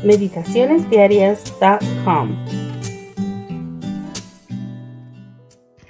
meditacionesdiarias.com.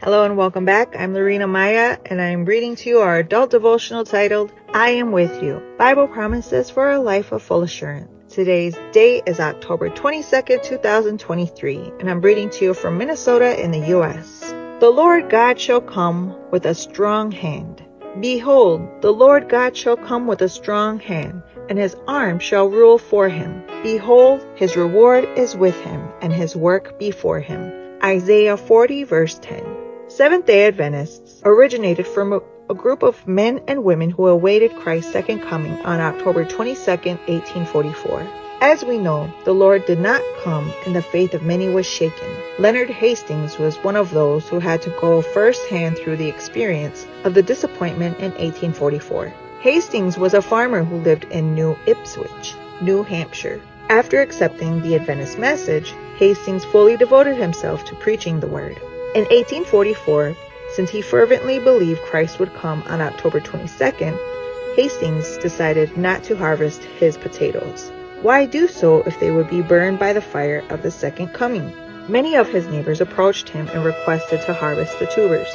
Hello and welcome back. I'm Lorena Maya, and I'm reading to you our adult devotional titled, I Am With You, Bible Promises for a Life of Full Assurance. Today's date is October 22nd, 2023, and I'm reading to you from Minnesota in the U.S. The Lord God shall come with a strong hand. Behold, the Lord God shall come with a strong hand, and his arm shall rule for him. Behold, his reward is with him, and his work before him. Isaiah 40, verse 10. Seventh-day Adventists originated from a group of men and women who awaited Christ's second coming on October 22nd, 1844. As we know, the Lord did not come and the faith of many was shaken. Leonard Hastings was one of those who had to go firsthand through the experience of the disappointment in 1844. Hastings was a farmer who lived in New Ipswich, New Hampshire. After accepting the Adventist message, Hastings fully devoted himself to preaching the word. In 1844, since he fervently believed Christ would come on October 22nd, Hastings decided not to harvest his potatoes. Why do so if they would be burned by the fire of the second coming? Many of his neighbors approached him and requested to harvest the tubers,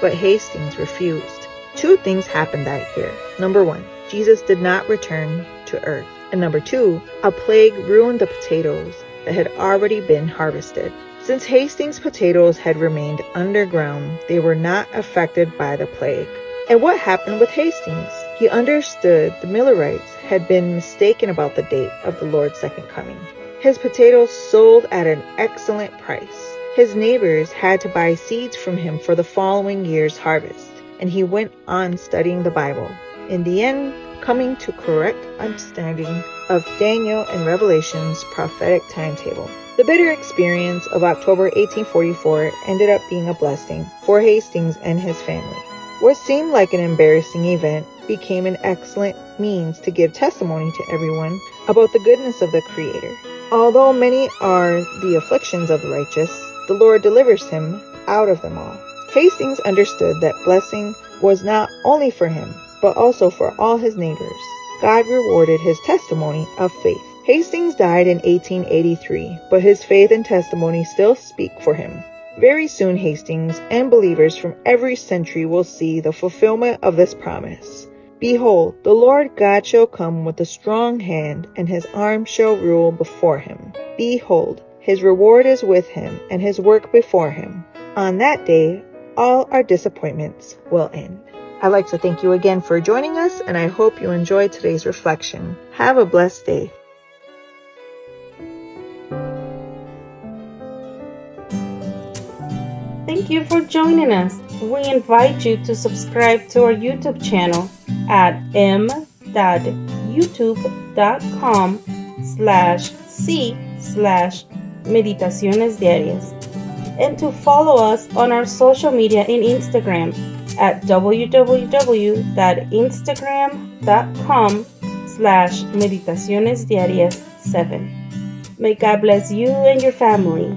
but Hastings refused. Two things happened that year. Number one, Jesus did not return to earth. And number two, a plague ruined the potatoes that had already been harvested. Since Hastings' potatoes had remained underground, they were not affected by the plague. And what happened with Hastings? He understood the Millerites had been mistaken about the date of the Lord's second coming. His potatoes sold at an excellent price. His neighbors had to buy seeds from him for the following year's harvest, and he went on studying the Bible. In the end, coming to correct understanding of Daniel and Revelation's prophetic timetable. The bitter experience of October 1844 ended up being a blessing for Hastings and his family. What seemed like an embarrassing event became an excellent means to give testimony to everyone about the goodness of the Creator. Although many are the afflictions of the righteous, the Lord delivers him out of them all. Hastings understood that blessing was not only for him, but also for all his neighbors. God rewarded his testimony of faith. Hastings died in 1883, but his faith and testimony still speak for him. Very soon, Hastings and believers from every century will see the fulfillment of this promise. Behold, the Lord God shall come with a strong hand, and his arm shall rule before him. Behold, his reward is with him, and his work before him. On that day, all our disappointments will end. I'd like to thank you again for joining us, and I hope you enjoyed today's reflection. Have a blessed day. Thank you for joining us. We invite you to subscribe to our YouTube channel at m.youtube.com/c/Meditaciones Diarias and to follow us on our social media in Instagram at www.instagram.com/meditacionesdiarias7. May God bless you and your family.